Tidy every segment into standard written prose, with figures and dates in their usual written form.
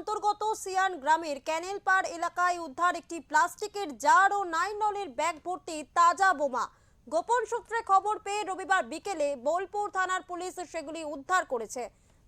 অন্তর্গত সিয়ান গ্রামের ক্যানেলপাড় এলাকায় উদ্ধার একটি প্লাস্টিকের জার ও নাইলনের ব্যাগ ভর্তি তাজা বোমা। গোপন সূত্রে খবর পেয়ে রবিবার বিকেলে বোলপুর থানার পুলিশ সেগুলি উদ্ধার করেছে।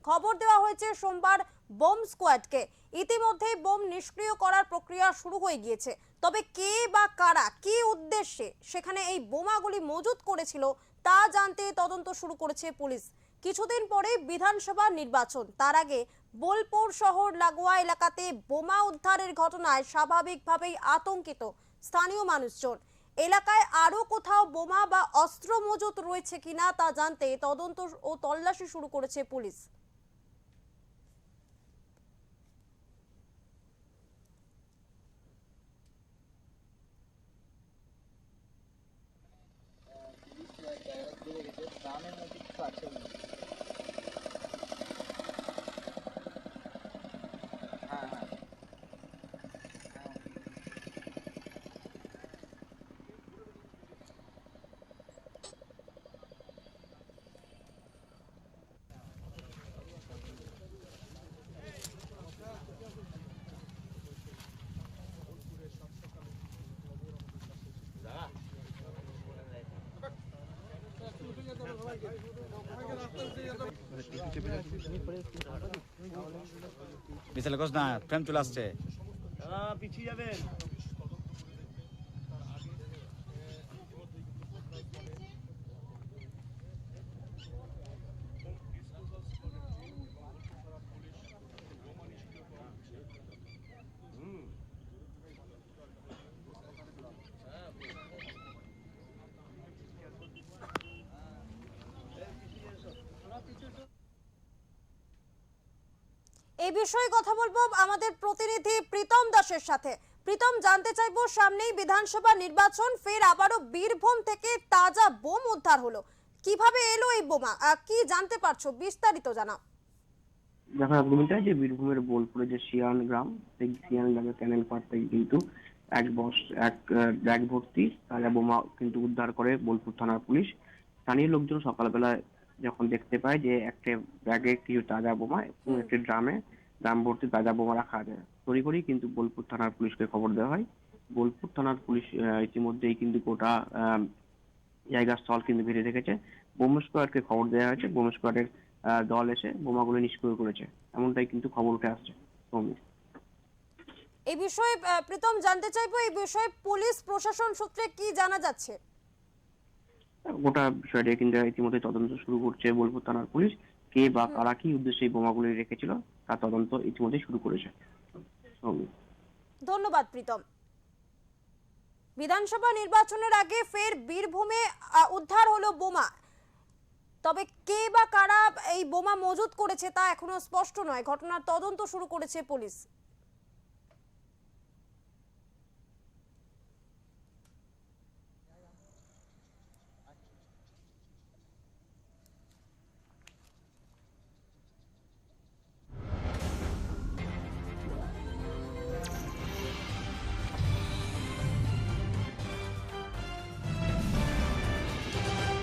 খবর দেওয়া হয়েছে সোমবার বোম স্কোয়াডকে। ইতিমধ্যেই বোম নিষ্ক্রিয় করার প্রক্রিয়া শুরু হয়ে গিয়েছে। তবে কে বা কারা কি উদ্দেশ্যে সেখানে এই বোমাগুলি মজুত করেছিল তা জানতে তদন্ত শুরু করেছে পুলিশ। কিছুদিন পরে বিধানসভা নির্বাচন, তার আগে বোলপুর শহর লাগোয়া এলাকাতে বোমা উদ্ধারের ঘটনায় স্বাভাবিকভাবেই আতঙ্কিত স্থানীয় মানুষজন। এলাকায় আরো কোথাও বোমা বা অস্ত্র মজুত রয়েছে কিনা তা জানতে তদন্ত ও তল্লাশি শুরু করেছে পুলিশ। গ্রামের মধ্যে কিছু আছে না। হ্যাঁ হ্যাঁ বিশাল কোস না ফ্রেম চলে আসছে। পিছিয়ে যাবেন। এই বিষয়ে কথা বলবো আমাদের প্রতিনিধি প্রীতম দাসের সাথে। প্রীতম, জানতে চাইবো, সামনেই বিধানসভা নির্বাচন, ফের আবারও বীরভূম থেকে তাজা বোম উদ্ধার হলো, কিভাবে এলো এই বোমা, কি জানতে পারছো, বিস্তারিত জানাও। দেখো, একদমই যে বীরভূমের বোলপুরে যে সিয়ান গ্রাম, সেই সিয়ান গ্রামের ক্যানেল পাড় থেকে কিন্তু এক ব্যাগ ভর্তি তাজা বোমা কিন্তু উদ্ধার করে বোলপুর থানার পুলিশ। স্থানীয় লোকজন সকালবেলা যখন দেখতে পায় যে একটা ব্যাগে কিছু তাজা বোমা এবং একটি ড্রাম ভর্তি তাজা বোমা রাখা আছে, তড়িঘড়ি কিন্তু বোলপুর থানার পুলিশকে খবর দেওয়া হয়। বোলপুর থানার পুলিশ ইতিমধ্যেই কিন্তু গোটা জায়গার স্থল কিন্তু ঘিরে রেখেছে। বোম স্কোয়াডকে খবর দেওয়া হয়েছে, বোম স্কোয়াডের দল এসে বোমাগুলো নিষ্ক্রিয় করেছে, এমনটাই কিন্তু খবর উঠে আসছে। এই বিষয়ে প্রীতম, জানতে চাইবো, এই বিষয়ে পুলিশ প্রশাসন সূত্রে কি জানা যাচ্ছে? গোটা বিষয়টা কিন্তু ইতিমধ্যে তদন্ত শুরু করছে বোলপুর থানার পুলিশ। কে বা কারা কি উদ্দেশ্যে এই বোমাগুলি রেখেছিল তার তদন্ত ইতিমধ্যে শুরু করেছে। ধন্যবাদ প্রীতম। বিধানসভা নির্বাচনের আগে ফের বীরভূমে উদ্ধার হলো বোমা। তবে কে বা কারা এই বোমা মজুত করেছে তা এখনো স্পষ্ট নয়। ঘটনার তদন্ত শুরু করেছে পুলিশ।